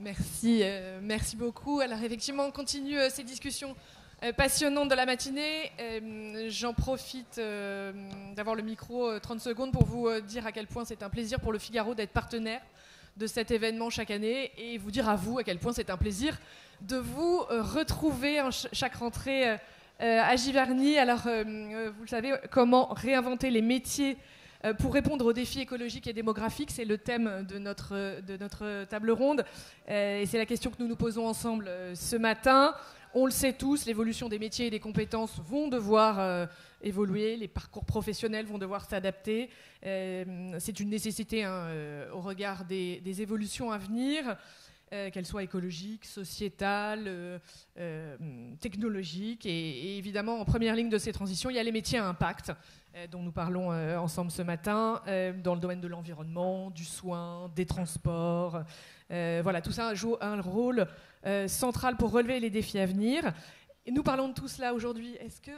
Merci, merci beaucoup. Alors effectivement, on continue ces discussions passionnantes de la matinée. J'en profite d'avoir le micro 30 secondes pour vous dire à quel point c'est un plaisir pour le Figaro d'être partenaire de cet événement chaque année et vous dire à vous à quel point c'est un plaisir de vous retrouver chaque rentrée à Giverny. Alors, vous le savez, comment réinventer les métiers pour répondre aux défis écologiques et démographiques, c'est le thème de notre table ronde. Et c'est la question que nous nous posons ensemble ce matin. On le sait tous, l'évolution des métiers et des compétences vont devoir évoluer, les parcours professionnels vont devoir s'adapter. C'est une nécessité au regard des évolutions à venir, qu'elles soient écologiques, sociétales, technologiques. Et évidemment, en première ligne de ces transitions, il y a les métiers à impact, dont nous parlons ensemble ce matin, dans le domaine de l'environnement, du soin, des transports. Voilà, tout ça joue un rôle central pour relever les défis à venir. Et nous parlons de tout cela aujourd'hui. Est-ce que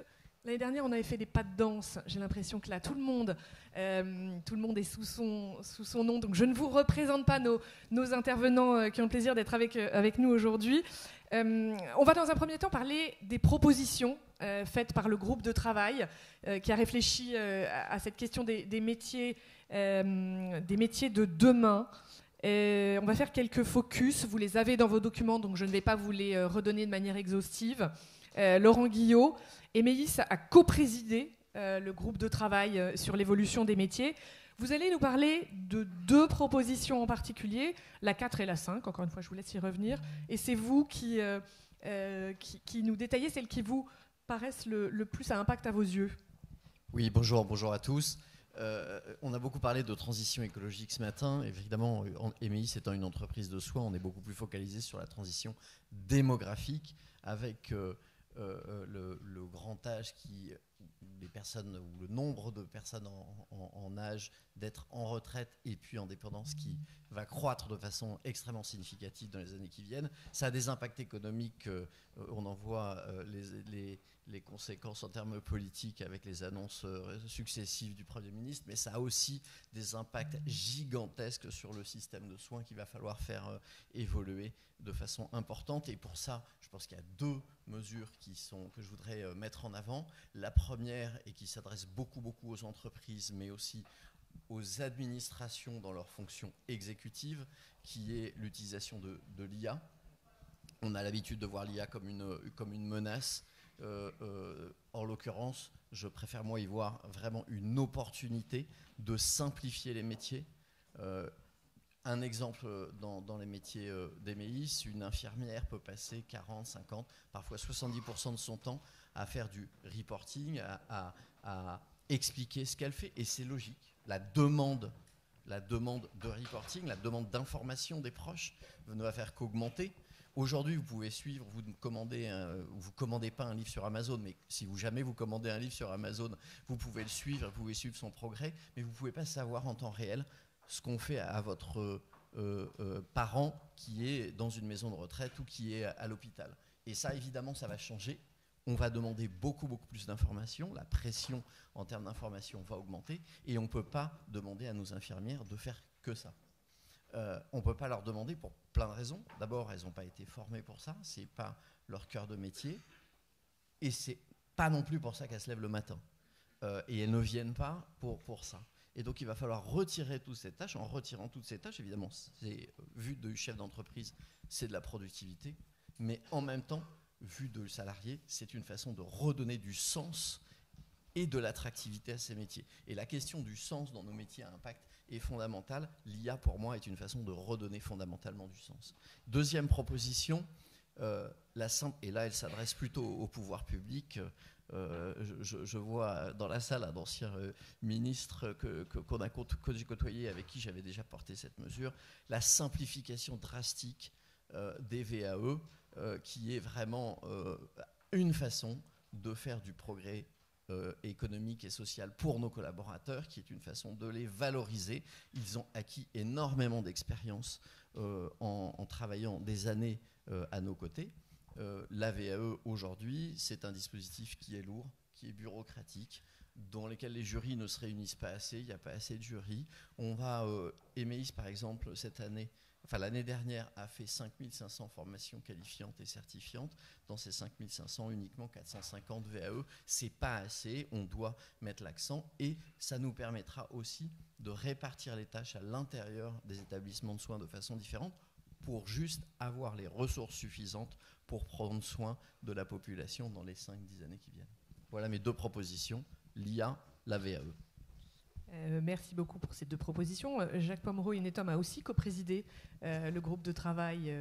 l'année dernière, on avait fait des pas de danse? J'ai l'impression que là, tout le monde est sous son nom. Donc, je ne vous représente pas nos intervenants qui ont le plaisir d'être avec nous aujourd'hui. On va dans un premier temps parler des propositions faites par le groupe de travail qui a réfléchi à cette question des métiers de demain. On va faire quelques focus. Vous les avez dans vos documents, donc je ne vais pas vous les redonner de manière exhaustive. Laurent Guillot et Méis a coprésidé le groupe de travail sur l'évolution des métiers. Vous allez nous parler de deux propositions en particulier, la 4 et la 5, encore une fois je vous laisse y revenir, et c'est vous qui nous détaillez celles qui vous paraissent le plus à impact à vos yeux. Oui, bonjour à tous. On a beaucoup parlé de transition écologique ce matin. Évidemment, EMEIS étant une entreprise de soins, on est beaucoup plus focalisé sur la transition démographique avec le grand âge les personnes ou le nombre de personnes en âge d'être en retraite et puis en dépendance qui va croître de façon extrêmement significative dans les années qui viennent. Ça a des impacts économiques, on en voit les conséquences en termes politiques avec les annonces successives du Premier ministre, mais ça a aussi des impacts gigantesques sur le système de soins qu'il va falloir faire évoluer de façon importante. Et pour ça, je pense qu'il y a deux mesures que je voudrais mettre en avant. La première, et qui s'adresse beaucoup aux entreprises, mais aussi aux administrations dans leurs fonctions exécutives, qui est l'utilisation de l'IA. On a l'habitude de voir l'IA comme une menace. En l'occurrence, je préfère moi y voir vraiment une opportunité de simplifier les métiers. Un exemple dans les métiers d'EMEIS, une infirmière peut passer 40, 50, parfois 70% de son temps à faire du reporting, à expliquer ce qu'elle fait. Et c'est logique. La demande de reporting, la demande d'information des proches ne va faire qu'augmenter. Aujourd'hui, vous pouvez suivre, vous commandez pas un livre sur Amazon, mais si jamais vous commandez un livre sur Amazon, vous pouvez le suivre, vous pouvez suivre son progrès, mais vous ne pouvez pas savoir en temps réel ce qu'on fait à votre parent qui est dans une maison de retraite ou qui est à l'hôpital. Et ça, évidemment, ça va changer. On va demander beaucoup plus d'informations. La pression en termes d'informations va augmenter. Et on ne peut pas demander à nos infirmières de faire que ça. On ne peut pas leur demander pour plein de raisons. D'abord, elles n'ont pas été formées pour ça. Ce n'est pas leur cœur de métier. Et ce n'est pas non plus pour ça qu'elles se lèvent le matin. Et elles ne viennent pas pour ça. Et donc, il va falloir retirer toutes ces tâches. En retirant toutes ces tâches, évidemment, vu du chef d'entreprise, c'est de la productivité. Mais en même temps, vu de salarié, c'est une façon de redonner du sens et de l'attractivité à ces métiers. Et la question du sens dans nos métiers à impact est fondamentale. L'IA, pour moi, est une façon de redonner fondamentalement du sens. Deuxième proposition, et là, elle s'adresse plutôt au pouvoir public. Je vois dans la salle un ancien ministre qu'on a côtoyé, avec qui j'avais déjà porté cette mesure, la simplification drastique des VAE, qui est vraiment une façon de faire du progrès économique et social pour nos collaborateurs, qui est une façon de les valoriser. Ils ont acquis énormément d'expérience en travaillant des années à nos côtés. La VAE aujourd'hui, c'est un dispositif qui est lourd, qui est bureaucratique, dans lesquels les jurys ne se réunissent pas assez, il n'y a pas assez de jurys. On va, Emeis par exemple, cette année, enfin l'année dernière, a fait 5500 formations qualifiantes et certifiantes. Dans ces 5500, uniquement 450 VAE. C'est pas assez, on doit mettre l'accent et ça nous permettra aussi de répartir les tâches à l'intérieur des établissements de soins de façon différente pour juste avoir les ressources suffisantes pour prendre soin de la population dans les 5-10 années qui viennent. Voilà mes 2 propositions, l'IA, la VAE. Merci beaucoup pour ces 2 propositions. Jacques Pomeroy-Netom a aussi coprésidé le groupe de travail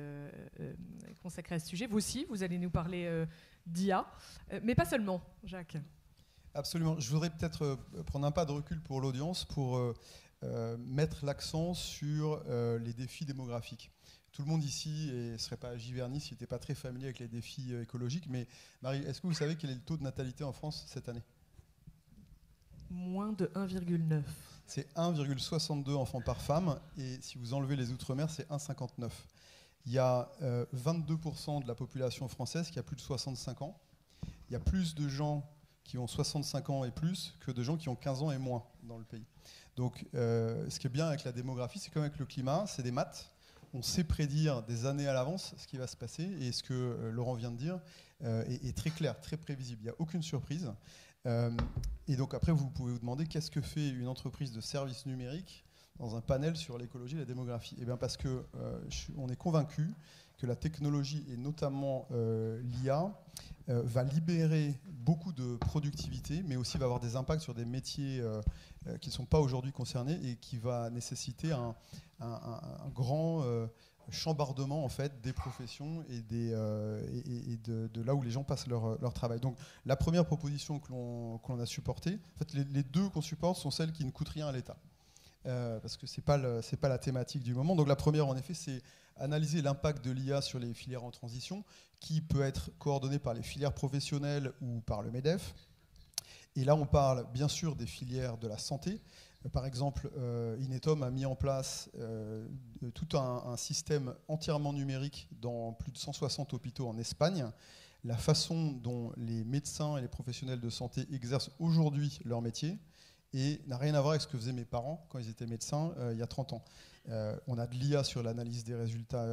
consacré à ce sujet. Vous aussi, vous allez nous parler d'IA, mais pas seulement, Jacques. Absolument. Je voudrais peut-être prendre un pas de recul pour l'audience pour mettre l'accent sur les défis démographiques. Tout le monde ici ne serait pas à Giverny s'il n'était pas très familier avec les défis écologiques. Mais Marie, est-ce que vous savez quel est le taux de natalité en France cette année ? Moins de 1,9. C'est 1,62 enfants par femme. Et si vous enlevez les Outre-mer, c'est 1,59. Il y a 22% de la population française qui a plus de 65 ans. Il y a plus de gens qui ont 65 ans et plus que de gens qui ont 15 ans et moins dans le pays. Donc ce qui est bien avec la démographie, c'est comme avec le climat, c'est des maths. On sait prédire des années à l'avance ce qui va se passer, et ce que Laurent vient de dire est très clair, très prévisible. Il n'y a aucune surprise. Et donc après, vous pouvez vous demander qu'est-ce que fait une entreprise de services numériques dans un panel sur l'écologie et la démographie. Eh bien parce que on est convaincu que la technologie, et notamment l'IA, va libérer beaucoup de productivité, mais aussi va avoir des impacts sur des métiers qui ne sont pas aujourd'hui concernés, et qui va nécessiter un grand chambardement en fait, des professions et de là où les gens passent leur travail. Donc la première proposition que l'on a supportée, en fait, les 2 qu'on supporte sont celles qui ne coûtent rien à l'État. Parce que c'est pas la thématique du moment. Donc la première, en effet, c'est analyser l'impact de l'IA sur les filières en transition, qui peut être coordonné par les filières professionnelles ou par le MEDEF. Et là, on parle bien sûr des filières de la santé. Par exemple, Inetom a mis en place tout un système entièrement numérique dans plus de 160 hôpitaux en Espagne. La façon dont les médecins et les professionnels de santé exercent aujourd'hui leur métier et n'a rien à voir avec ce que faisaient mes parents quand ils étaient médecins il y a 30 ans. On a de l'IA sur l'analyse des résultats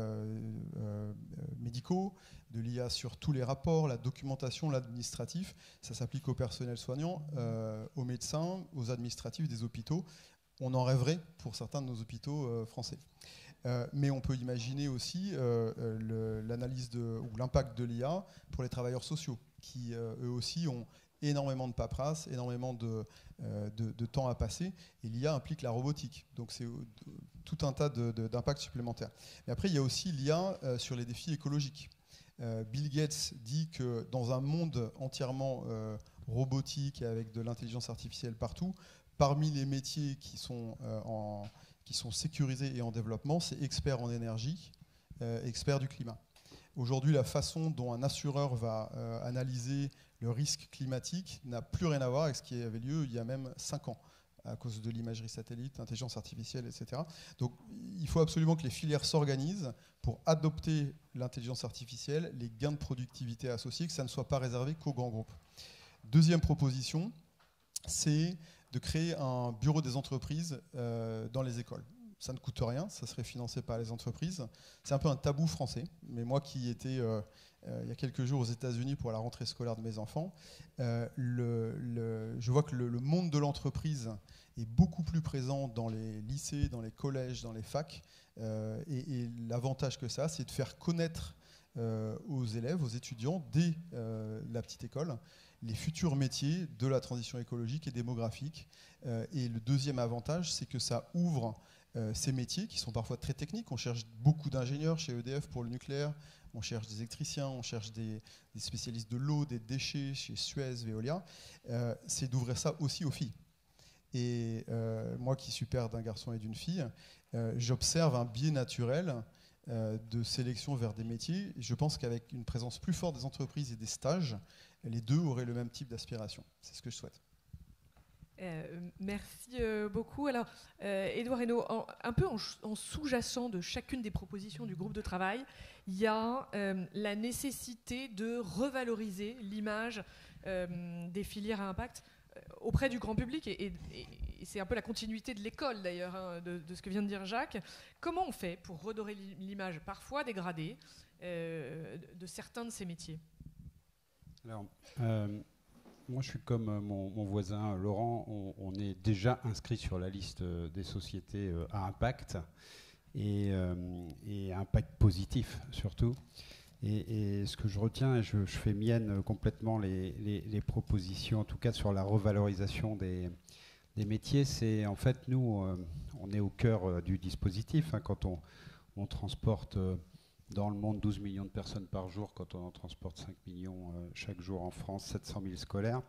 médicaux, de l'IA sur tous les rapports, la documentation, l'administratif. Ça s'applique aux personnels soignants, aux médecins, aux administratifs des hôpitaux. On en rêverait pour certains de nos hôpitaux français. Mais on peut imaginer aussi l'analyse ou l'impact de l'IA pour les travailleurs sociaux, qui eux aussi ont énormément de paperasse, énormément de temps à passer, et l'IA implique la robotique. Donc c'est tout un tas d'impacts supplémentaires. Mais après, il y a aussi l'IA sur les défis écologiques. Bill Gates dit que dans un monde entièrement robotique et avec de l'intelligence artificielle partout, parmi les métiers qui sont sécurisés et en développement, c'est expert en énergie, expert du climat. Aujourd'hui, la façon dont un assureur va analyser le risque climatique n'a plus rien à voir avec ce qui avait lieu il y a même 5 ans, à cause de l'imagerie satellite, l'intelligence artificielle, etc. Donc il faut absolument que les filières s'organisent pour adopter l'intelligence artificielle, les gains de productivité associés, que ça ne soit pas réservé qu'aux grands groupes. Deuxième proposition, c'est de créer un bureau des entreprises dans les écoles. Ça ne coûte rien, ça serait financé par les entreprises. C'est un peu un tabou français, mais moi qui étais il y a quelques jours aux États-Unis pour la rentrée scolaire de mes enfants, je vois que le monde de l'entreprise est beaucoup plus présent dans les lycées, dans les collèges, dans les facs, et l'avantage que ça, c'est de faire connaître aux élèves, aux étudiants, dès la petite école, les futurs métiers de la transition écologique et démographique. Et le deuxième avantage, c'est que ça ouvre ces métiers qui sont parfois très techniques. On cherche beaucoup d'ingénieurs chez EDF pour le nucléaire, on cherche des électriciens, on cherche des spécialistes de l'eau, des déchets chez Suez, Veolia. C'est d'ouvrir ça aussi aux filles. Et moi qui suis père d'un garçon et d'une fille, j'observe un biais naturel de sélection vers des métiers. Et je pense qu'avec une présence plus forte des entreprises et des stages, les deux auraient le même type d'aspiration. C'est ce que je souhaite. Merci beaucoup. Alors, Édouard Hainaut, un peu en sous-jacent de chacune des propositions du groupe de travail, il y a la nécessité de revaloriser l'image des filières à impact. auprès du grand public, et c'est un peu la continuité de l'école d'ailleurs, hein, de ce que vient de dire Jacques. Comment on fait pour redorer l'image parfois dégradée de certains de ces métiers? Alors, moi, je suis comme mon voisin Laurent. On est déjà inscrit sur la liste des sociétés à impact et impact positif surtout. Et ce que je retiens, et je fais mienne complètement les propositions, en tout cas sur la revalorisation des métiers, c'est en fait nous, on est au cœur du dispositif. Hein, quand on transporte dans le monde 12 millions de personnes par jour, quand on en transporte 5 millions chaque jour en France, 700 000 scolaires.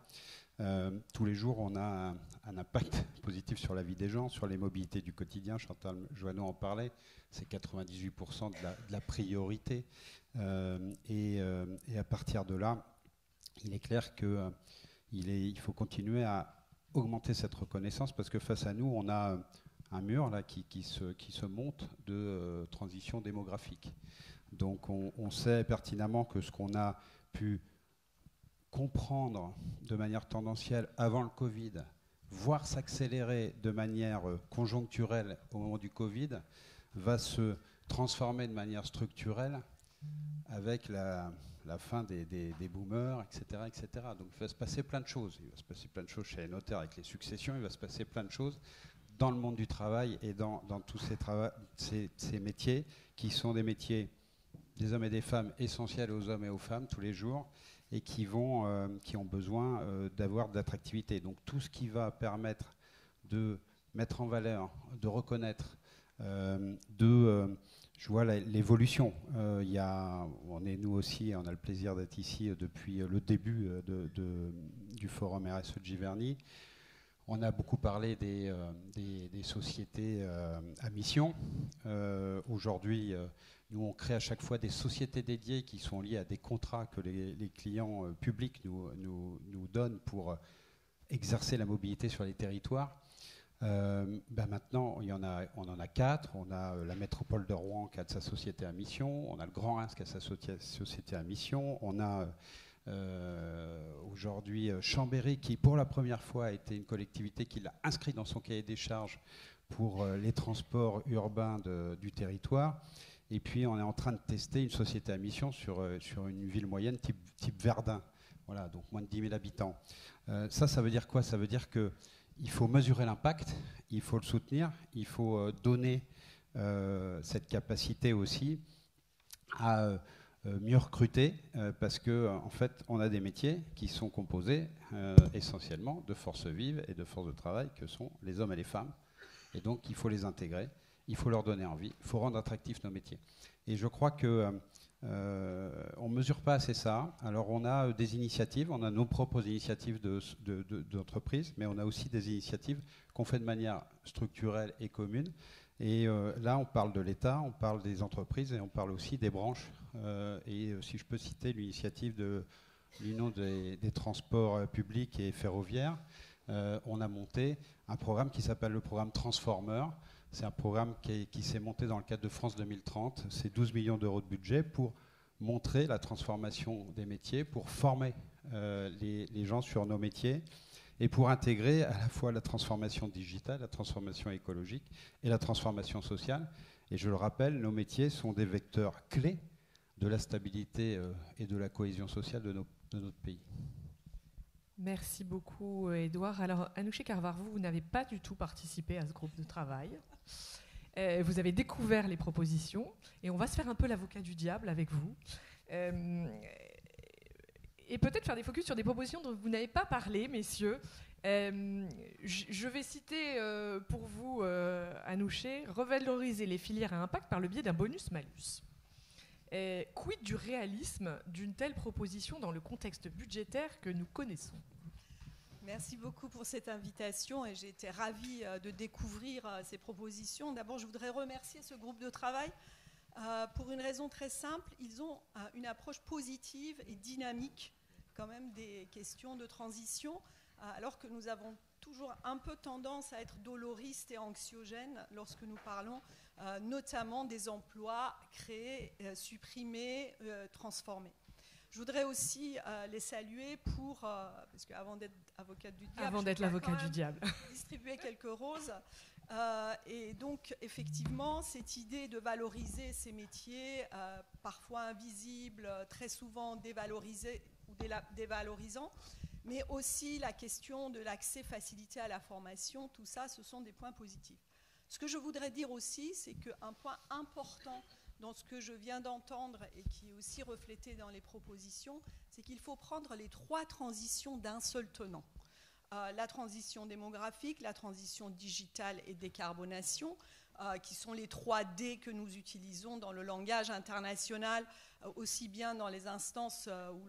Tous les jours, on a un impact positif sur la vie des gens, sur les mobilités du quotidien. Chantal Joanneau en parlait, c'est 98% de la priorité. Et à partir de là, il est clair qu'il faut continuer à augmenter cette reconnaissance, parce que face à nous, on a un mur là, qui se monte de transition démographique. Donc on sait pertinemment que ce qu'on a pu comprendre de manière tendancielle avant le Covid, voire s'accélérer de manière conjoncturelle au moment du Covid, va se transformer de manière structurelle avec la fin des boomers, etc., etc. Donc il va se passer plein de choses. Il va se passer plein de choses chez les notaires avec les successions, il va se passer plein de choses dans le monde du travail et dans tous ces métiers qui sont des métiers des hommes et des femmes essentiels aux hommes et aux femmes tous les jours, et qui ont besoin d'avoir de l'attractivité. Donc tout ce qui va permettre de mettre en valeur, de reconnaître, je vois l'évolution. On est nous aussi, on a le plaisir d'être ici depuis le début du forum RSE de Giverny. On a beaucoup parlé des sociétés à mission. Aujourd'hui, nous, on crée à chaque fois des sociétés dédiées qui sont liées à des contrats que les clients publics nous donnent pour exercer la mobilité sur les territoires. Maintenant, on en a 4. On a la métropole de Rouen qui a de sa société à mission. On a le Grand Reims qui a sa société à mission. On a aujourd'hui Chambéry qui, pour la première fois, a été une collectivité qui l'a inscrit dans son cahier des charges pour les transports urbains du territoire. Et puis, on est en train de tester une société à mission sur une ville moyenne type Verdun. Voilà, donc moins de 10 000 habitants. Ça veut dire quoi? Ça veut dire qu'il faut mesurer l'impact, il faut le soutenir, il faut donner cette capacité aussi à mieux recruter, parce qu'en fait, on a des métiers qui sont composés essentiellement de forces vives et de forces de travail que sont les hommes et les femmes. Et donc, il faut les intégrer. Il faut leur donner envie, il faut rendre attractifs nos métiers. Et je crois qu'on ne mesure pas assez ça. Alors on a des initiatives, on a nos propres initiatives d'entreprise, mais on a aussi des initiatives qu'on fait de manière structurelle et commune. Et là, on parle de l'État, on parle des entreprises et on parle aussi des branches. Et si je peux citer l'initiative de l'Union des transports publics et ferroviaires, on a monté un programme qui s'appelle le programme Transformer. C'est un programme qui s'est monté dans le cadre de France 2030. C'est 12 millions d'euros de budget pour montrer la transformation des métiers, pour former les gens sur nos métiers et pour intégrer à la fois la transformation digitale, la transformation écologique et la transformation sociale. Et je le rappelle, nos métiers sont des vecteurs clés de la stabilité et de la cohésion sociale de notre pays. Merci beaucoup, Édouard. Alors, Anouché Carvar, vous n'avez pas du tout participé à ce groupe de travail. Vous avez découvert les propositions et on va se faire un peu l'avocat du diable avec vous. Et peut-être faire des focus sur des propositions dont vous n'avez pas parlé, messieurs. Je vais citer pour vous, Anouché, revaloriser les filières à impact par le biais d'un bonus-malus. Quid du réalisme d'une telle proposition dans le contexte budgétaire que nous connaissons? Merci beaucoup pour cette invitation et j'ai été ravie de découvrir ces propositions. D'abord, je voudrais remercier ce groupe de travail pour une raison très simple. Ils ont une approche positive et dynamique quand même des questions de transition, alors que nous avons toujours un peu tendance à être doloristes et anxiogènes lorsque nous parlons notamment des emplois créés, supprimés, transformés. Je voudrais aussi les saluer pour, parce qu'avant d'être avocate du diable, Avant d'être l'avocat du diable, distribuer quelques roses. Et donc, effectivement, cette idée de valoriser ces métiers, parfois invisibles, très souvent dévalorisés ou dévalorisants, mais aussi la question de l'accès facilité à la formation, tout ça, ce sont des points positifs. Ce que je voudrais dire aussi, c'est qu'un point important dans ce que je viens d'entendre et qui est aussi reflété dans les propositions, c'est qu'il faut prendre les 3 transitions d'un seul tenant. La transition démographique, la transition digitale et décarbonation, qui sont les 3 D que nous utilisons dans le langage international, aussi bien dans les instances où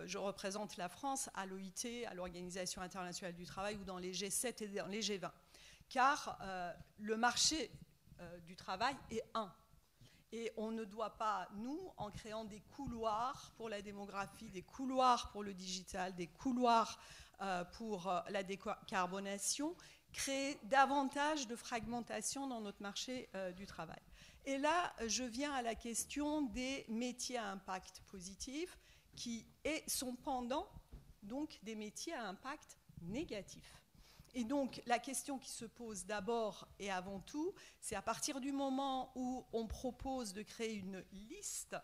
je représente la France, à l'OIT, à l'Organisation internationale du travail, ou dans les G7 et dans les G20. Car le marché du travail est un. Et on ne doit pas, nous, en créant des couloirs pour la démographie, des couloirs pour le digital, des couloirs pour la décarbonation, créer davantage de fragmentation dans notre marché du travail. Et là, je viens à la question des métiers à impact positif, qui sont pendant donc, des métiers à impact négatif. Et donc, la question qui se pose d'abord et avant tout, c'est à partir du moment où on propose de créer une liste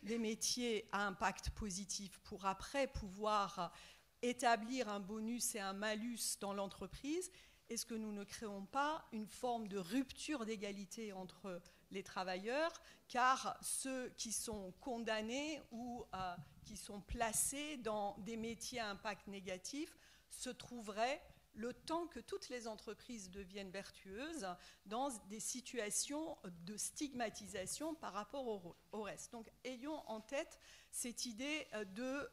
des métiers à impact positif pour après pouvoir établir un bonus et un malus dans l'entreprise, est-ce que nous ne créons pas une forme de rupture d'égalité entre les travailleurs, car ceux qui sont condamnés ou qui sont placés dans des métiers à impact négatif se trouveraient, le temps que toutes les entreprises deviennent vertueuses, dans des situations de stigmatisation par rapport au reste. Donc, ayons en tête cette idée de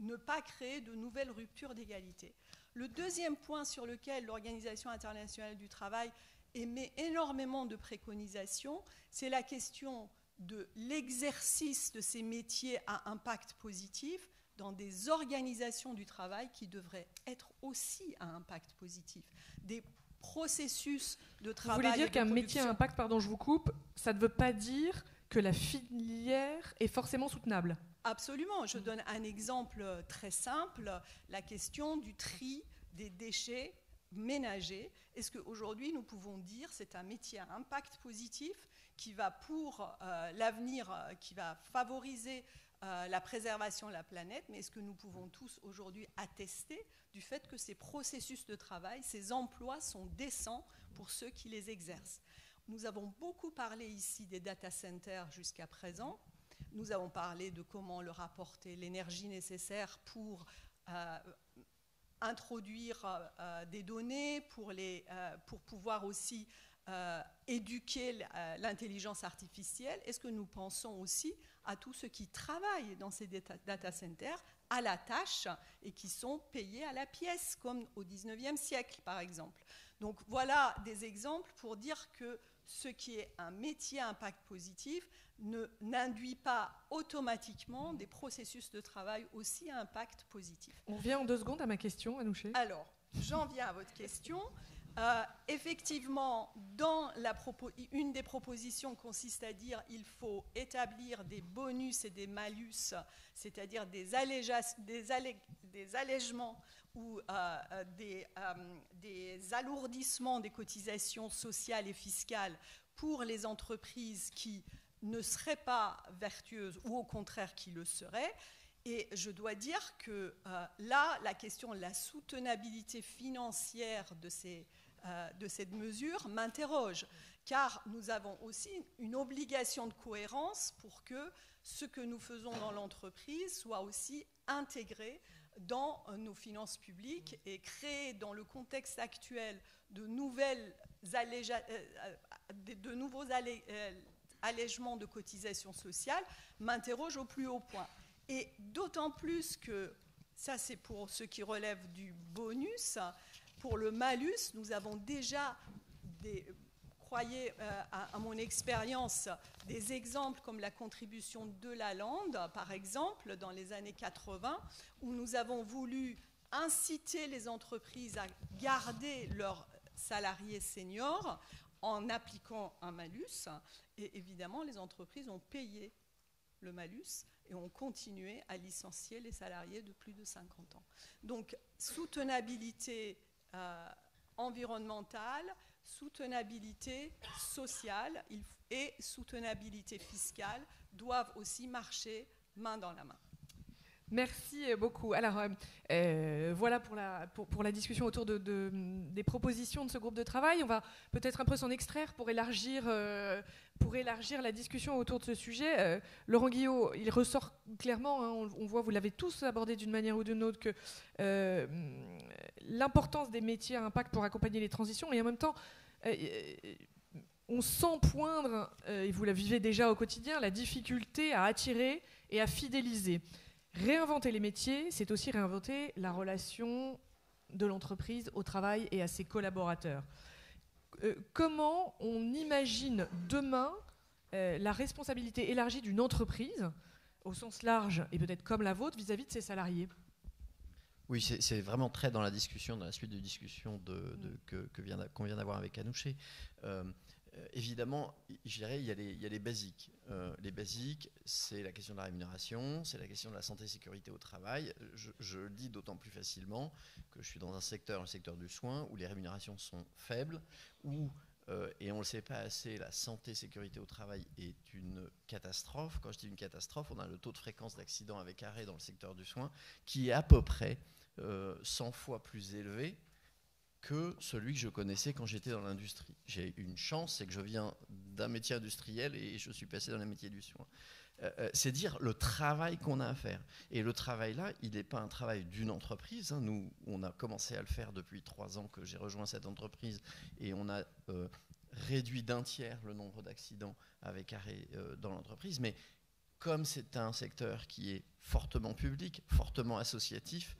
ne pas créer de nouvelles ruptures d'égalité. Le deuxième point sur lequel l'Organisation internationale du travail émet énormément de préconisations, c'est la question de l'exercice de ces métiers à impact positif dans des organisations du travail qui devraient être aussi à impact positif. Des processus de travail. Vous voulez dire qu'un métier à impact, pardon, je vous coupe, ça ne veut pas dire que la filière est forcément soutenable? Absolument. Je donne un exemple très simple, la question du tri des déchets ménagers. Est-ce qu'aujourd'hui, nous pouvons dire que c'est un métier à impact positif qui va pour l'avenir, qui va favoriser la préservation de la planète, mais est-ce que nous pouvons tous aujourd'hui attester du fait que ces processus de travail, ces emplois sont décents pour ceux qui les exercent? Nous avons beaucoup parlé ici des data centers jusqu'à présent. Nous avons parlé de comment leur apporter l'énergie nécessaire pour introduire des données, pour pouvoir aussi éduquer l'intelligence artificielle. Est-ce que nous pensons aussi à tous ceux qui travaillent dans ces data centers à la tâche et qui sont payés à la pièce, comme au XIXe siècle, par exemple? Donc voilà des exemples pour dire que ce qui est un métier à impact positif n'induit pas automatiquement des processus de travail aussi à impact positif. On revient en 2 secondes à ma question, Anouché. Alors, j'en viens à votre question. Effectivement, une des propositions consiste à dire qu'il faut établir des bonus et des malus, c'est-à-dire des allègements ou des alourdissements des cotisations sociales et fiscales pour les entreprises qui ne seraient pas vertueuses ou au contraire qui le seraient. Et je dois dire que là, la question de la soutenabilité financière de cette mesure m'interroge, car nous avons aussi une obligation de cohérence pour que ce que nous faisons dans l'entreprise soit aussi intégré dans nos finances publiques et créer dans le contexte actuel de nouveaux allègements de cotisations sociales m'interroge au plus haut point. Et d'autant plus que, ça c'est pour ce qui relève du bonus, pour le malus, nous avons déjà, croyez à mon expérience, des exemples comme la contribution de la Lande, par exemple, dans les années 80, où nous avons voulu inciter les entreprises à garder leurs salariés seniors en appliquant un malus. Et évidemment, les entreprises ont payé le malus et ont continué à licencier les salariés de plus de 50 ans. Donc, soutenabilité environnementale, soutenabilité sociale et soutenabilité fiscale doivent aussi marcher main dans la main. Merci beaucoup. Alors, voilà pour la discussion autour des propositions de ce groupe de travail. On va peut-être un peu s'en extraire pour élargir la discussion autour de ce sujet. Laurent Guillot, il ressort clairement, hein, on voit, vous l'avez tous abordé d'une manière ou d'une autre, que l'importance des métiers à impact pour accompagner les transitions, et en même temps, on sent poindre, et vous la vivez déjà au quotidien, la difficulté à attirer et à fidéliser. Réinventer les métiers, c'est aussi réinventer la relation de l'entreprise au travail et à ses collaborateurs. Comment on imagine demain la responsabilité élargie d'une entreprise, au sens large et peut-être comme la vôtre, vis-à-vis de ses salariés ? Oui, c'est vraiment très dans la discussion, dans la suite de discussion qu'on vient d'avoir avec Anouché. Évidemment, je dirais, il y a les basiques. Les basiques, c'est la question de la rémunération, c'est la question de la santé et sécurité au travail. Je le dis d'autant plus facilement que je suis dans un secteur, le secteur du soin, où les rémunérations sont faibles, où, et on ne le sait pas assez, la santé et sécurité au travail est une catastrophe. Quand je dis une catastrophe, on a le taux de fréquence d'accidents avec arrêt dans le secteur du soin qui est à peu près 100 fois plus élevé que celui que je connaissais quand j'étais dans l'industrie. J'ai une chance, c'est que je viens d'un métier industriel et je suis passé dans le métier du soin. C'est dire le travail qu'on a à faire. Et le travail-là, il n'est pas un travail d'une entreprise. Hein. Nous, on a commencé à le faire depuis 3 ans que j'ai rejoint cette entreprise et on a réduit d'un tiers le nombre d'accidents avec arrêt dans l'entreprise. Mais comme c'est un secteur qui est fortement public, fortement associatif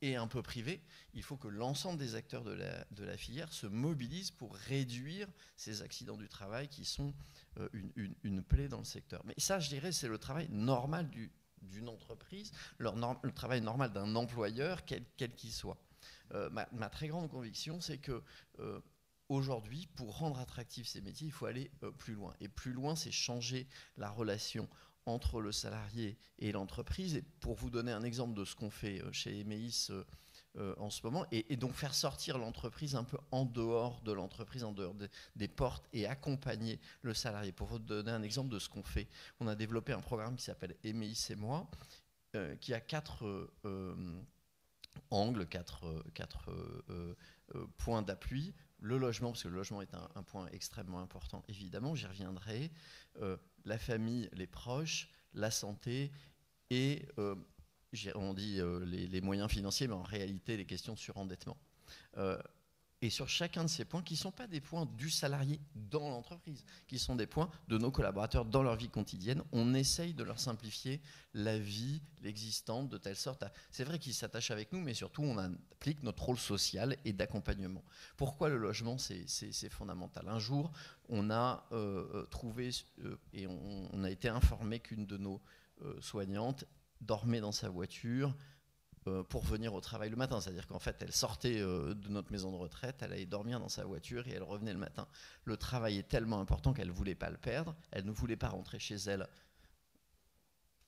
et un peu privé, il faut que l'ensemble des acteurs de la filière se mobilisent pour réduire ces accidents du travail qui sont une plaie dans le secteur. Mais ça, je dirais, c'est le travail normal d'une entreprise, le travail normal d'un employeur, quel qu'il soit. Ma très grande conviction, c'est que aujourd'hui, pour rendre attractifs ces métiers, il faut aller plus loin. Et plus loin, c'est changer la relation entre le salarié et l'entreprise. Et pour vous donner un exemple de ce qu'on fait chez Emeis en ce moment, et donc faire sortir l'entreprise un peu en dehors de l'entreprise, en dehors des portes, et accompagner le salarié. Pour vous donner un exemple de ce qu'on fait, on a développé un programme qui s'appelle Emeis et moi, qui a 4 angles, 4 points d'appui. Le logement, parce que le logement est un point extrêmement important, évidemment, j'y reviendrai. La famille, les proches, la santé et, on dit les moyens financiers, mais en réalité, les questions de surendettement. Et sur chacun de ces points, qui ne sont pas des points du salarié dans l'entreprise, qui sont des points de nos collaborateurs dans leur vie quotidienne, on essaye de leur simplifier la vie, l'existence, de telle sorte à... C'est vrai qu'ils s'attachent avec nous, mais surtout, on applique notre rôle social et d'accompagnement. Pourquoi le logement, c'est fondamental. Un jour, on a trouvé, et on a été informé qu'une de nos soignantes dormait dans sa voiture pour venir au travail le matin. C'est-à-dire qu'en fait, elle sortait de notre maison de retraite, elle allait dormir dans sa voiture et elle revenait le matin. Le travail est tellement important qu'elle ne voulait pas le perdre. Elle ne voulait pas rentrer chez elle.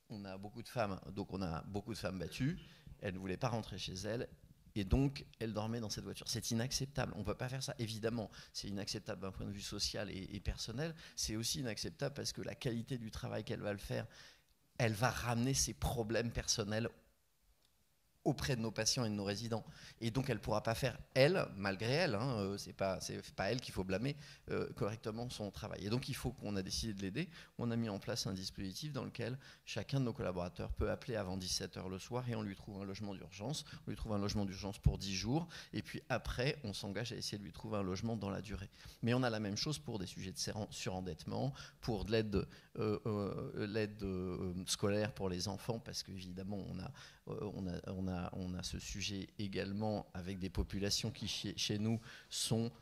On a beaucoup de femmes, donc on a beaucoup de femmes battues. Elle ne voulait pas rentrer chez elle. Et donc, elle dormait dans cette voiture. C'est inacceptable. On ne peut pas faire ça. Évidemment, c'est inacceptable d'un point de vue social et personnel. C'est aussi inacceptable parce que la qualité du travail qu'elle va le faire, elle va ramener ses problèmes personnels auprès de nos patients et de nos résidents. Et donc, elle ne pourra pas faire, malgré elle, hein, c'est pas elle qu'il faut blâmer, correctement son travail. Et donc, il faut qu'on a décidé de l'aider. On a mis en place un dispositif dans lequel chacun de nos collaborateurs peut appeler avant 17h le soir et on lui trouve un logement d'urgence. On lui trouve un logement d'urgence pour 10 jours. Et puis après, on s'engage à essayer de lui trouver un logement dans la durée. Mais on a la même chose pour des sujets de surendettement, pour de l'aide scolaire pour les enfants, parce qu'évidemment, on a ce sujet également avec des populations qui, chez nous, sont,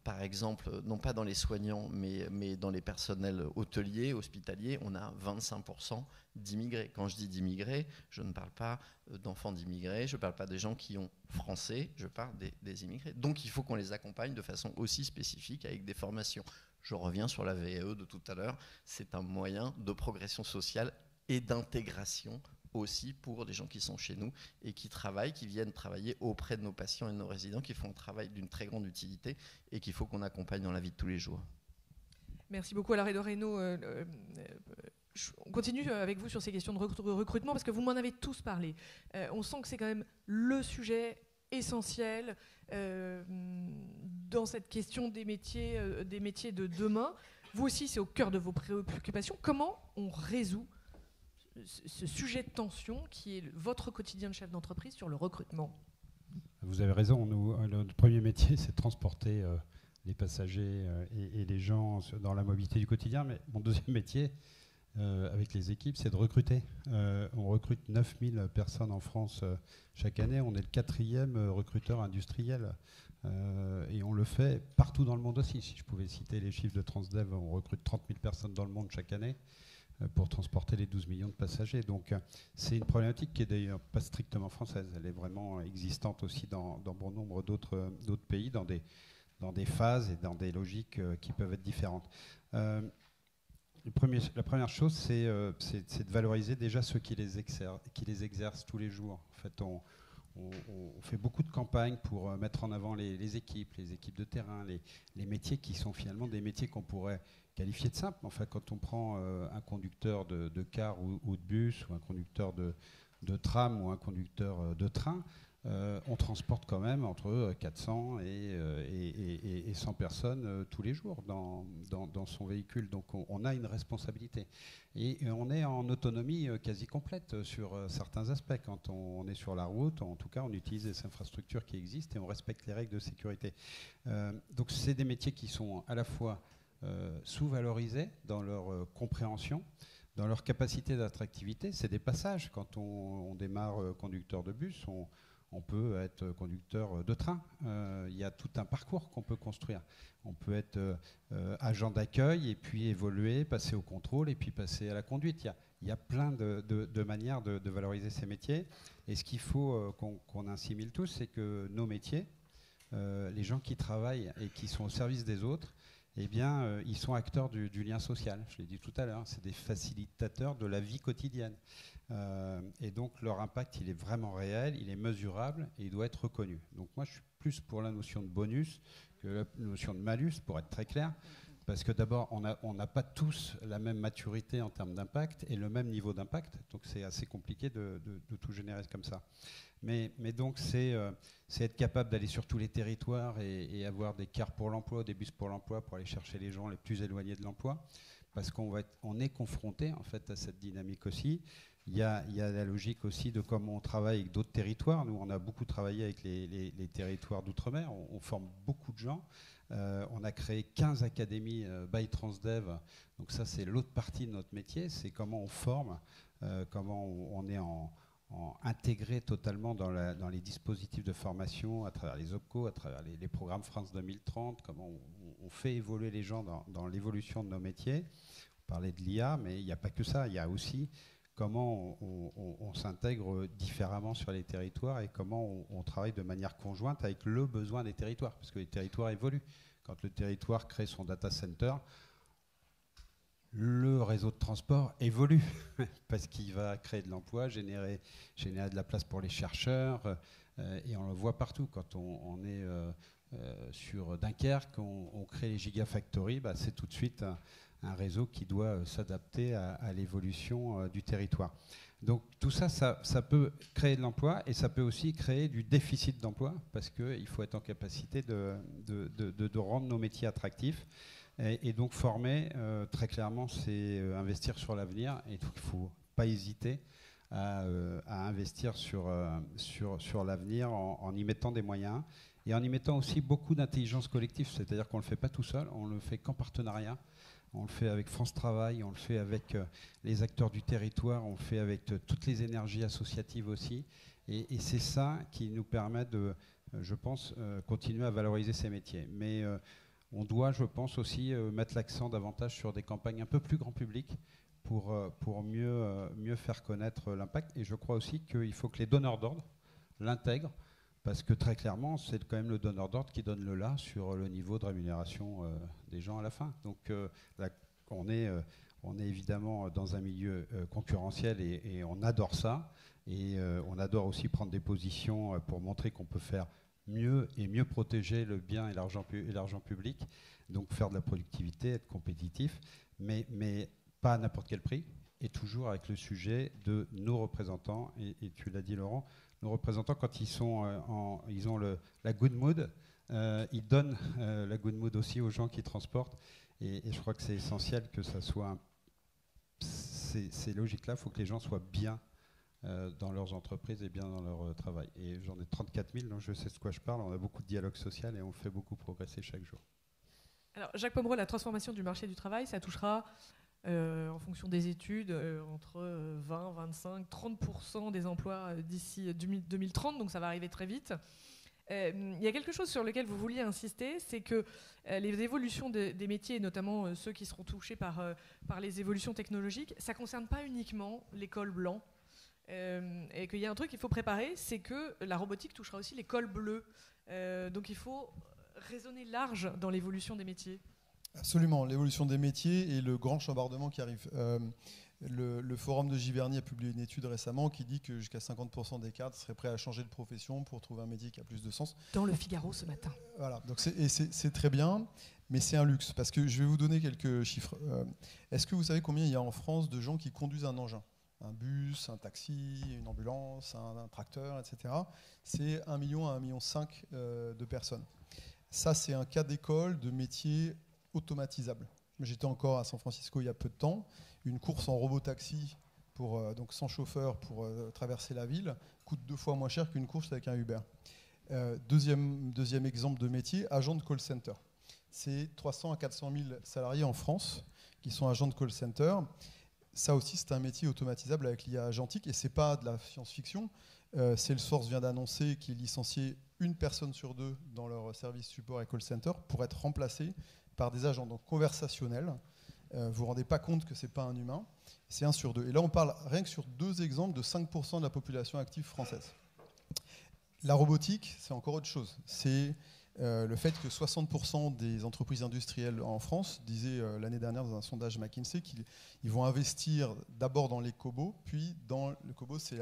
par exemple, non pas dans les soignants, mais dans les personnels hôteliers, hospitaliers, on a 25% d'immigrés. Quand je dis d'immigrés, je ne parle pas d'enfants d'immigrés, je ne parle pas des gens qui ont français, je parle des immigrés. Donc il faut qu'on les accompagne de façon aussi spécifique avec des formations Je reviens sur la VAE de tout à l'heure. C'est un moyen de progression sociale et d'intégration aussi pour des gens qui sont chez nous et qui travaillent, qui viennent travailler auprès de nos patients et de nos résidents, qui font un travail d'une très grande utilité et qu'il faut qu'on accompagne dans la vie de tous les jours. Merci beaucoup. Alors, Edouard Reynaud, on continue avec vous sur ces questions de recrutement parce que vous m'en avez tous parlé. On sent que c'est quand même le sujet essentiel dans cette question des métiers de demain. Vous aussi, c'est au cœur de vos préoccupations. Comment on résout ce sujet de tension qui est votre quotidien de chef d'entreprise sur le recrutement? Vous avez raison. Notre premier métier, c'est de transporter les passagers et les gens dans la mobilité du quotidien. Mais mon deuxième métier, avec les équipes, c'est de recruter. On recrute 9000 personnes en France chaque année. On est le 4e recruteur industriel. Et on le fait partout dans le monde aussi. Si je pouvais citer les chiffres de Transdev, on recrute 30 000 personnes dans le monde chaque année pour transporter les 12 millions de passagers. Donc c'est une problématique qui est d'ailleurs pas strictement française. Elle est vraiment existante aussi dans bon nombre d'autres pays, dans des phases et dans des logiques qui peuvent être différentes. La première chose, c'est de valoriser déjà ceux qui les exercent tous les jours. En fait, on fait beaucoup de campagnes pour mettre en avant les équipes de terrain, les métiers qui sont finalement des métiers qu'on pourrait qualifier de simples. Enfin, quand on prend un conducteur de car ou de bus, ou un conducteur de tram ou un conducteur de train, on transporte quand même entre 400 et 100 personnes tous les jours dans son véhicule. Donc on a une responsabilité. Et on est en autonomie quasi complète sur certains aspects. Quand on est sur la route, en tout cas, on utilise les infrastructures qui existent et on respecte les règles de sécurité. Donc c'est des métiers qui sont à la fois sous-valorisés dans leur compréhension, dans leur capacité d'attractivité. C'est des passages. Quand on démarre conducteur de bus, on peut être conducteur de train. Il y a tout un parcours qu'on peut construire. On peut être agent d'accueil et puis évoluer, passer au contrôle et puis passer à la conduite. Il y a plein de manières de valoriser ces métiers. Et ce qu'il faut qu'on assimile tous, c'est que nos métiers, les gens qui travaillent et qui sont au service des autres, eh bien, ils sont acteurs du lien social. Je l'ai dit tout à l'heure, c'est des facilitateurs de la vie quotidienne. Et donc, leur impact, il est vraiment réel, il est mesurable et il doit être reconnu. Donc, moi, je suis plus pour la notion de bonus que la notion de malus, pour être très clair. Parce que d'abord, on n'a pas tous la même maturité en termes d'impact et le même niveau d'impact. Donc, c'est assez compliqué de tout générer comme ça. Mais donc, c'est être capable d'aller sur tous les territoires et avoir des cars pour l'emploi, des bus pour l'emploi pour aller chercher les gens les plus éloignés de l'emploi. Parce qu'on est confronté en fait à cette dynamique aussi. Il y a la logique aussi de comment on travaille avec d'autres territoires. Nous, on a beaucoup travaillé avec les territoires d'outre-mer. On forme beaucoup de gens. On a créé 15 académies by Transdev. Donc ça, c'est l'autre partie de notre métier. C'est comment on forme, comment on est intégré totalement dans les dispositifs de formation à travers les OPCO, à travers les programmes France 2030, comment on fait évoluer les gens dans l'évolution de nos métiers. On parlait de l'IA, mais il n'y a pas que ça. Il y a aussi comment on s'intègre différemment sur les territoires et comment on travaille de manière conjointe avec le besoin des territoires, parce que les territoires évoluent. Quand le territoire crée son data center, le réseau de transport évolue, parce qu'il va créer de l'emploi, générer de la place pour les chercheurs, et on le voit partout. Quand on est sur Dunkerque, on crée les gigafactories, c'est tout de suite un réseau qui doit s'adapter à l'évolution du territoire. Donc tout ça, ça peut créer de l'emploi et ça peut aussi créer du déficit d'emploi parce qu'il faut être en capacité de rendre nos métiers attractifs. Et donc former, très clairement, c'est investir sur l'avenir. Et donc il ne faut pas hésiter à investir sur l'avenir en y mettant des moyens et en y mettant aussi beaucoup d'intelligence collective. C'est-à-dire qu'on ne le fait pas tout seul, on ne le fait qu'en partenariat. On le fait avec France Travail, on le fait avec les acteurs du territoire, on le fait avec toutes les énergies associatives aussi. Et c'est ça qui nous permet de, je pense, continuer à valoriser ces métiers. Mais on doit, je pense, aussi mettre l'accent davantage sur des campagnes un peu plus grand public pour mieux faire connaître l'impact. Et je crois aussi qu'il faut que les donneurs d'ordre l'intègrent parce que très clairement, c'est quand même le donneur d'ordre qui donne le là sur le niveau de rémunération des gens à la fin. Donc là, on est évidemment dans un milieu concurrentiel et on adore ça. Et on adore aussi prendre des positions pour montrer qu'on peut faire mieux et mieux protéger le bien et l'argent public. Donc faire de la productivité, être compétitif, mais pas à n'importe quel prix. Et toujours avec le sujet de nos représentants. Et tu l'as dit, Laurent, nos représentants, quand ils ont la good mood, ils donnent la good mood aussi aux gens qui transportent. Et je crois que c'est essentiel que ça soit... Ces logiques-là, il faut que les gens soient bien dans leurs entreprises et bien dans leur travail. Et j'en ai 34 000, donc je sais de quoi je parle. On a beaucoup de dialogue social et on fait beaucoup progresser chaque jour. Alors, Jacques Pomereux, la transformation du marché du travail, ça touchera, en fonction des études, entre 20, 25, 30% des emplois d'ici 2030, donc ça va arriver très vite. Il y a quelque chose sur lequel vous vouliez insister, c'est que les évolutions des métiers, notamment ceux qui seront touchés par les évolutions technologiques, ça ne concerne pas uniquement les cols blancs. Et qu'il y a un truc qu'il faut préparer, c'est que la robotique touchera aussi les cols bleus. Donc il faut raisonner large dans l'évolution des métiers. Absolument, l'évolution des métiers et le grand chambardement qui arrive. Le forum de Giverny a publié une étude récemment qui dit que jusqu'à 50% des cadres seraient prêts à changer de profession pour trouver un métier qui a plus de sens. Dans le Figaro ce matin. Voilà, donc c'est très bien, mais c'est un luxe. Parce que je vais vous donner quelques chiffres. Est-ce que vous savez combien il y a en France de gens qui conduisent un engin ? Un bus, un taxi, une ambulance, un tracteur, etc. C'est 1 million à 1,5 million de personnes. Ça, c'est un cas d'école de métier automatisable. J'étais encore à San Francisco il y a peu de temps. Une course en robotaxi, donc sans chauffeur, pour traverser la ville, coûte 2 fois moins cher qu'une course avec un Uber. Deuxième exemple de métier, agent de call center. C'est 300 à 400 000 salariés en France qui sont agents de call center. Ça aussi, c'est un métier automatisable avec l'IA agentique, et ce n'est pas de la science-fiction. Salesforce vient d'annoncer qu'ils licenciaient 1 personne sur 2 dans leur service support et call center pour être remplacés par des agents donc conversationnels. Vous ne vous rendez pas compte que ce n'est pas un humain, c'est 1 sur 2. Et là, on parle rien que sur 2 exemples de 5% de la population active française. La robotique, c'est encore autre chose. C'est le fait que 60% des entreprises industrielles en France disaient l'année dernière dans un sondage McKinsey qu'ils vont investir d'abord dans les cobots, puis dans le cobot, c'est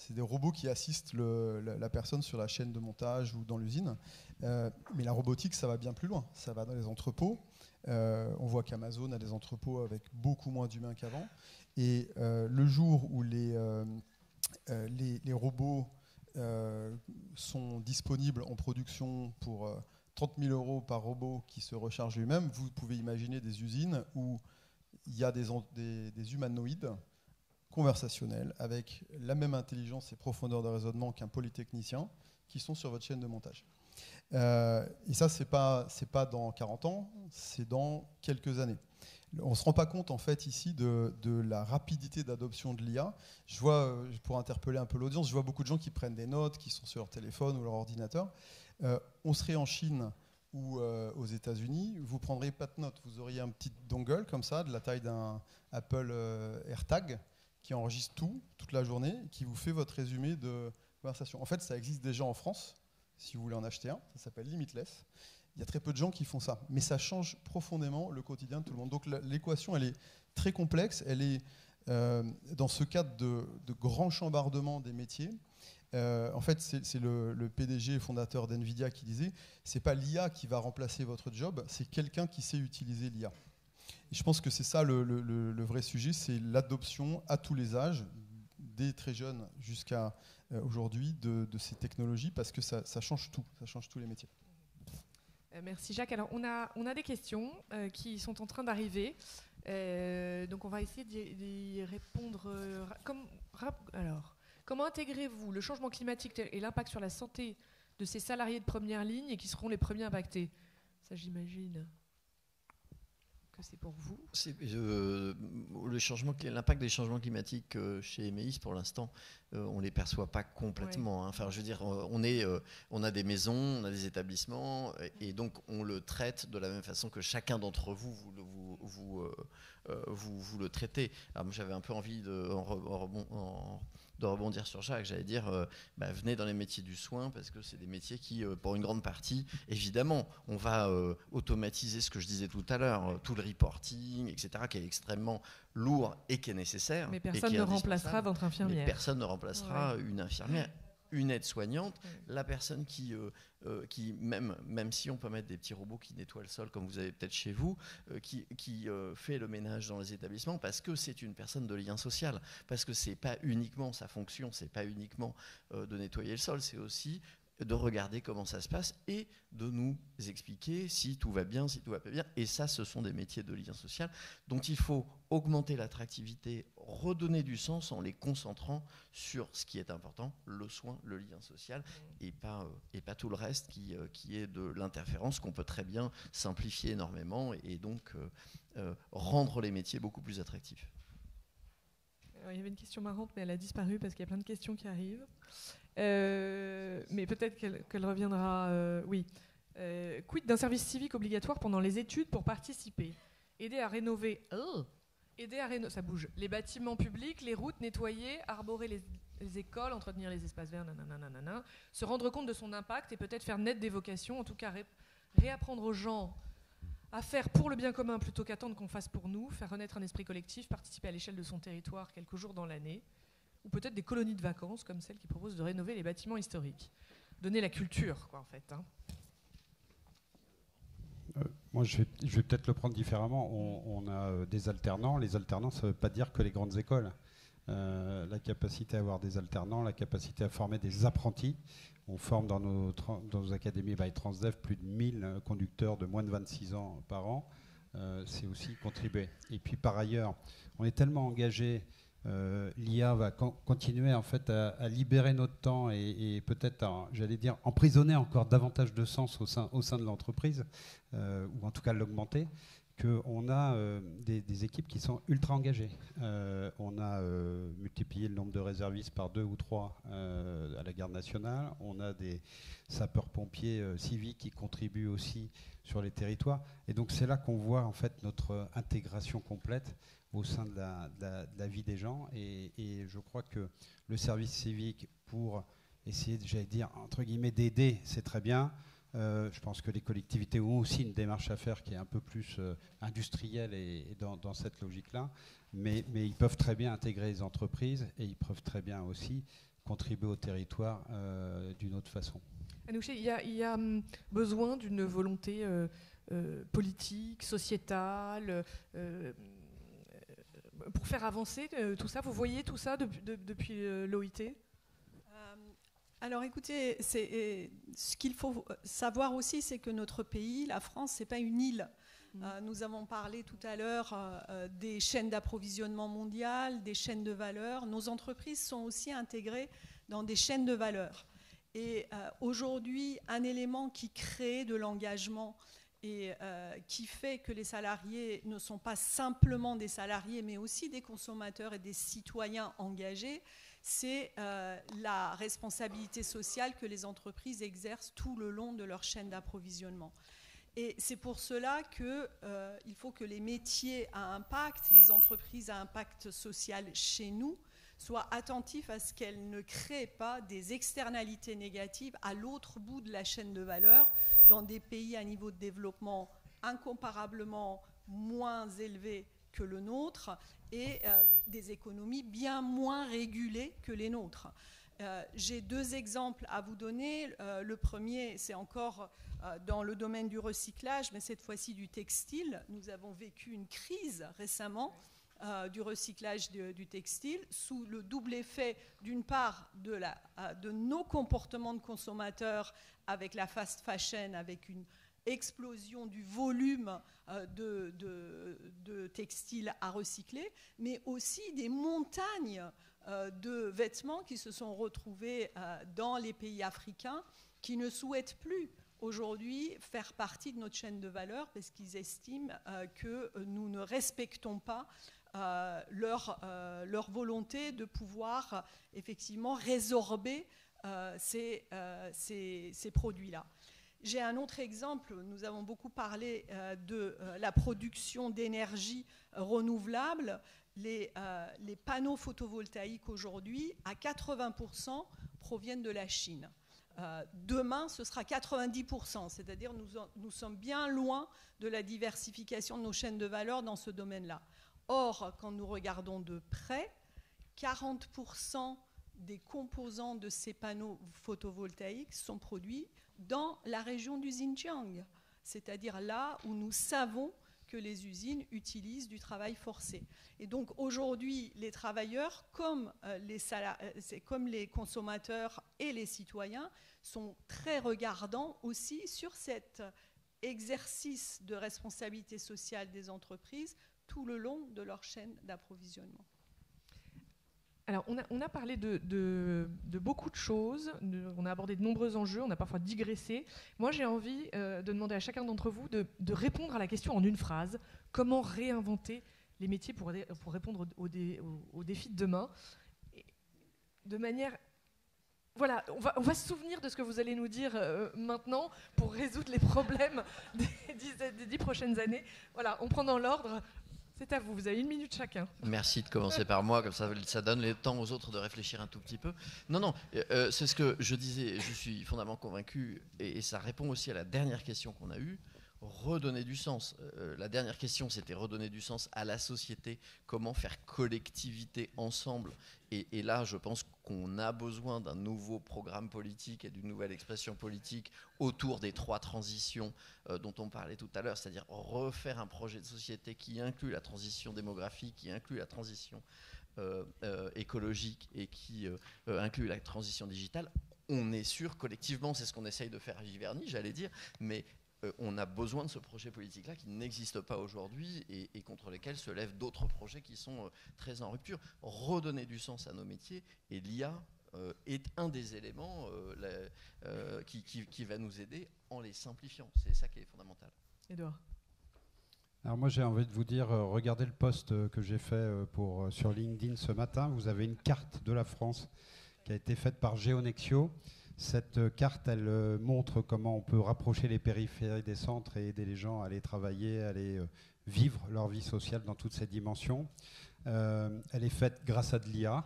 des robots qui assistent la personne sur la chaîne de montage ou dans l'usine. Mais la robotique, ça va bien plus loin. Ça va dans les entrepôts. On voit qu'Amazon a des entrepôts avec beaucoup moins d'humains qu'avant. Et le jour où les robots sont disponibles en production pour 30 000 € par robot qui se recharge lui-même, vous pouvez imaginer des usines où il y a des humanoïdes conversationnels avec la même intelligence et profondeur de raisonnement qu'un polytechnicien qui sont sur votre chaîne de montage. Et ça, c'est pas dans 40 ans, c'est dans quelques années. On ne se rend pas compte en fait ici de la rapidité d'adoption de l'IA. Je vois, pour interpeller un peu l'audience, je vois beaucoup de gens qui prennent des notes, qui sont sur leur téléphone ou leur ordinateur. On serait en Chine ou aux États-Unis, vous ne prendriez pas de notes. Vous auriez un petit dongle comme ça, de la taille d'un Apple AirTag, qui enregistre toute la journée, qui vous fait votre résumé de conversation. En fait, ça existe déjà en France, si vous voulez en acheter un. Ça s'appelle Limitless. Il y a très peu de gens qui font ça, mais ça change profondément le quotidien de tout le monde. Donc l'équation, elle est très complexe, elle est dans ce cadre de grand chambardement des métiers. En fait, c'est le PDG et fondateur d'NVIDIA qui disait, c'est pas l'IA qui va remplacer votre job, c'est quelqu'un qui sait utiliser l'IA. Et je pense que c'est ça le vrai sujet, c'est l'adoption à tous les âges, des très jeunes jusqu'à aujourd'hui, de ces technologies, parce que ça change tout, ça change tous les métiers. Merci Jacques. Alors on a des questions qui sont en train d'arriver. Donc on va essayer d'y répondre. Alors, comment intégrez-vous le changement climatique et l'impact sur la santé de ces salariés de première ligne et qui seront les premiers impactés ? Ça, j'imagine que c'est pour vous. L'impact des changements climatiques chez Emeis, pour l'instant, on ne les perçoit pas complètement. Ouais. Enfin, je veux dire, on a des maisons, on a des établissements, et donc on le traite de la même façon que chacun d'entre vous vous le traitez. Alors, j'avais un peu envie de rebondir sur Jacques. J'allais dire, venez dans les métiers du soin, parce que c'est des métiers qui, pour une grande partie, évidemment, on va automatiser ce que je disais tout à l'heure, tout le reporting, etc., qui est extrêmement lourd et qui est nécessaire. Mais personne ne remplacera votre infirmière. Mais personne ne remplacera une infirmière. Une aide-soignante, la personne qui même si on peut mettre des petits robots qui nettoient le sol, comme vous avez peut-être chez vous, qui fait le ménage dans les établissements, parce que c'est une personne de lien social, parce que c'est pas uniquement sa fonction, c'est pas uniquement de nettoyer le sol, c'est aussi de regarder comment ça se passe et de nous expliquer si tout va bien, si tout va pas bien. Et ça, ce sont des métiers de lien social dont il faut augmenter l'attractivité, redonner du sens en les concentrant sur ce qui est important, le soin, le lien social, et pas tout le reste qui est de l'interférence qu'on peut très bien simplifier énormément et donc rendre les métiers beaucoup plus attractifs. Alors, il y avait une question marrante, mais elle a disparu parce qu'il y a plein de questions qui arrivent. Mais peut-être qu'elle reviendra. Oui. Quid d'un service civique obligatoire pendant les études pour participer? Aider à rénover. Ça bouge. Les bâtiments publics, les routes, nettoyer, arborer les écoles, entretenir les espaces verts, nanana, se rendre compte de son impact et peut-être faire naître des vocations, en tout cas réapprendre aux gens à faire pour le bien commun plutôt qu'attendre qu'on fasse pour nous, faire renaître un esprit collectif, participer à l'échelle de son territoire quelques jours dans l'année, ou peut-être des colonies de vacances comme celle qui propose de rénover les bâtiments historiques. Donner la culture, quoi, en fait. Moi, je vais peut-être le prendre différemment. On a des alternants. Les alternants, ça ne veut pas dire que les grandes écoles. La capacité à avoir des alternants, la capacité à former des apprentis. On forme dans nos académies by Transdev plus de 1000 conducteurs de moins de 26 ans par an. C'est aussi contribuer. Et puis par ailleurs, on est tellement engagé. L'IA va continuer en fait à libérer notre temps et peut-être, j'allais dire, emprisonner encore davantage de sens au sein de l'entreprise, ou en tout cas l'augmenter, qu'on a des équipes qui sont ultra engagées. On a multiplié le nombre de réservistes par 2 ou 3 à la garde nationale. On a des sapeurs-pompiers civiques qui contribuent aussi sur les territoires. Et donc c'est là qu'on voit en fait notre intégration complète au sein de la vie des gens. Et je crois que le service civique, pour essayer, j'allais dire, entre guillemets, d'aider, c'est très bien. Je pense que les collectivités ont aussi une démarche à faire qui est un peu plus industrielle et dans cette logique-là. Mais ils peuvent très bien intégrer les entreprises et ils peuvent très bien aussi contribuer au territoire d'une autre façon. Anouché, il y a besoin d'une volonté politique, sociétale, pour faire avancer tout ça. Vous voyez tout ça depuis l'OIT? Alors écoutez, ce qu'il faut savoir aussi, c'est que notre pays, la France, c'est pas une île. Nous avons parlé tout à l'heure des chaînes d'approvisionnement mondiales, des chaînes de valeur. Nos entreprises sont aussi intégrées dans des chaînes de valeur. Et aujourd'hui, un élément qui crée de l'engagement et qui fait que les salariés ne sont pas simplement des salariés, mais aussi des consommateurs et des citoyens engagés, c'est la responsabilité sociale que les entreprises exercent tout le long de leur chaîne d'approvisionnement. Et c'est pour cela qu'il faut que les métiers à impact, les entreprises à impact social chez nous, soient attentifs à ce qu'elles ne créent pas des externalités négatives à l'autre bout de la chaîne de valeur, dans des pays à niveau de développement incomparablement moins élevé que le nôtre et des économies bien moins régulées que les nôtres. J'ai 2 exemples à vous donner. Le premier, c'est encore dans le domaine du recyclage, mais cette fois-ci du textile. Nous avons vécu une crise récemment du recyclage du textile sous le double effet, d'une part, de nos comportements de consommateurs avec la fast fashion, avec une explosion du volume de textiles à recycler, mais aussi des montagnes de vêtements qui se sont retrouvés dans les pays africains qui ne souhaitent plus aujourd'hui faire partie de notre chaîne de valeur parce qu'ils estiment que nous ne respectons pas leur volonté de pouvoir effectivement résorber ces produits-là. J'ai un autre exemple. Nous avons beaucoup parlé de la production d'énergie renouvelable. Les panneaux photovoltaïques aujourd'hui, à 80%, proviennent de la Chine. Demain, ce sera 90%, c'est-à-dire nous sommes bien loin de la diversification de nos chaînes de valeur dans ce domaine-là. Or, quand nous regardons de près, 40% des composants de ces panneaux photovoltaïques sont produits dans la région du Xinjiang, c'est-à-dire là où nous savons que les usines utilisent du travail forcé. Et donc aujourd'hui, les travailleurs, comme les consommateurs et les citoyens, sont très regardants aussi sur cet exercice de responsabilité sociale des entreprises tout le long de leur chaîne d'approvisionnement. Alors, on a parlé de beaucoup de choses, on a abordé de nombreux enjeux, on a parfois digressé. Moi, j'ai envie de demander à chacun d'entre vous de répondre à la question en une phrase. Comment réinventer les métiers pour répondre aux défis de demain? De manière... Voilà, on va se souvenir de ce que vous allez nous dire maintenant pour résoudre les problèmes des 10 prochaines années. Voilà, on prend dans l'ordre. C'est à vous, vous avez 1 minute chacun. Merci de commencer par moi, comme ça donne le temps aux autres de réfléchir un tout petit peu. Non, c'est ce que je disais, je suis fondamentalement convaincu, et ça répond aussi à la dernière question qu'on a eue, redonner du sens. La dernière question, c'était redonner du sens à la société, comment faire collectivité ensemble. Et là, je pense qu'on a besoin d'un nouveau programme politique et d'une nouvelle expression politique autour des 3 transitions dont on parlait tout à l'heure, c'est-à-dire refaire un projet de société qui inclut la transition démographique, qui inclut la transition écologique et qui inclut la transition digitale. On est sûr, collectivement, c'est ce qu'on essaye de faire à Giverny, j'allais dire, mais on a besoin de ce projet politique-là qui n'existe pas aujourd'hui et contre lesquels se lèvent d'autres projets qui sont très en rupture. Redonner du sens à nos métiers, et l'IA est un des éléments qui va nous aider en les simplifiant. C'est ça qui est fondamental. Édouard. Alors moi j'ai envie de vous dire, regardez le post que j'ai fait sur LinkedIn ce matin. Vous avez une carte de la France qui a été faite par Geonexio. Cette carte, elle montre comment on peut rapprocher les périphéries des centres et aider les gens à aller travailler, à aller vivre leur vie sociale dans toutes ces dimensions. Elle est faite grâce à de l'IA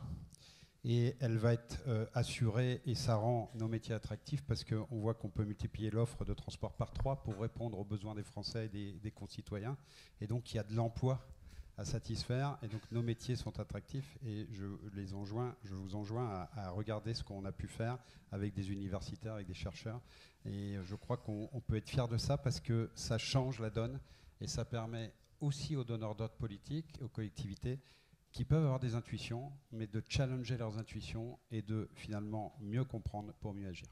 et elle va être assurée, et ça rend nos métiers attractifs parce qu'on voit qu'on peut multiplier l'offre de transport par 3 pour répondre aux besoins des Français et des concitoyens. Et donc il y a de l'emploi à satisfaire, et donc nos métiers sont attractifs, et je vous enjoins à regarder ce qu'on a pu faire avec des universitaires, avec des chercheurs, et je crois qu'on peut être fier de ça parce que ça change la donne et ça permet aussi aux donneurs d'ordre politiques, aux collectivités qui peuvent avoir des intuitions, mais de challenger leurs intuitions et de finalement mieux comprendre pour mieux agir.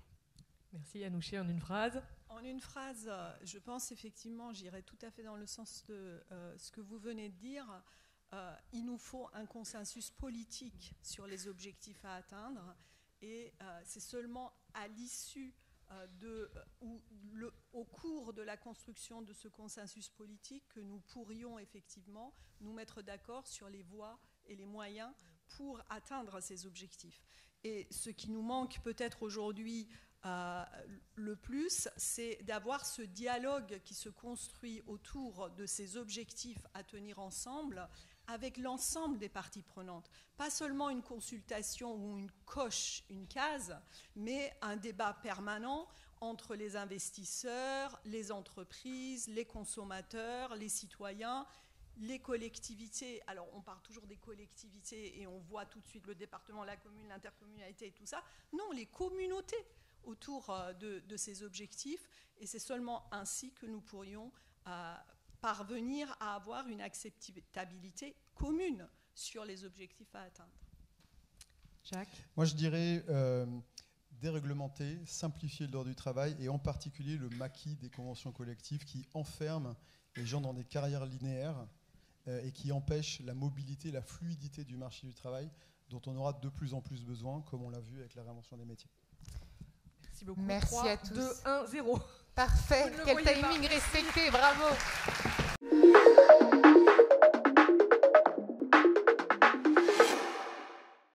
Merci Anouché, en une phrase. En une phrase, je pense effectivement, j'irai tout à fait dans le sens de ce que vous venez de dire. Il nous faut un consensus politique sur les objectifs à atteindre, et c'est seulement à l'issue au cours de la construction de ce consensus politique que nous pourrions effectivement nous mettre d'accord sur les voies et les moyens pour atteindre ces objectifs. Et ce qui nous manque peut-être aujourd'hui le plus, c'est d'avoir ce dialogue qui se construit autour de ces objectifs à tenir ensemble avec l'ensemble des parties prenantes. Pas seulement une consultation où une coche, une case, mais un débat permanent entre les investisseurs, les entreprises, les consommateurs, les citoyens, les collectivités. Alors on parle toujours des collectivités et on voit tout de suite le département, la commune, l'intercommunalité et tout ça. Non, les communautés autour de ces objectifs, et c'est seulement ainsi que nous pourrions parvenir à avoir une acceptabilité commune sur les objectifs à atteindre. Jacques ? Moi je dirais déréglementer, simplifier le droit du travail, et en particulier le maquis des conventions collectives qui enferment les gens dans des carrières linéaires et qui empêchent la mobilité, la fluidité du marché du travail dont on aura de plus en plus besoin, comme on l'a vu avec la réinvention des métiers. Merci beaucoup. Merci 3, à tous. 2, 1, 0. Parfait. Quel timing respecté, bravo.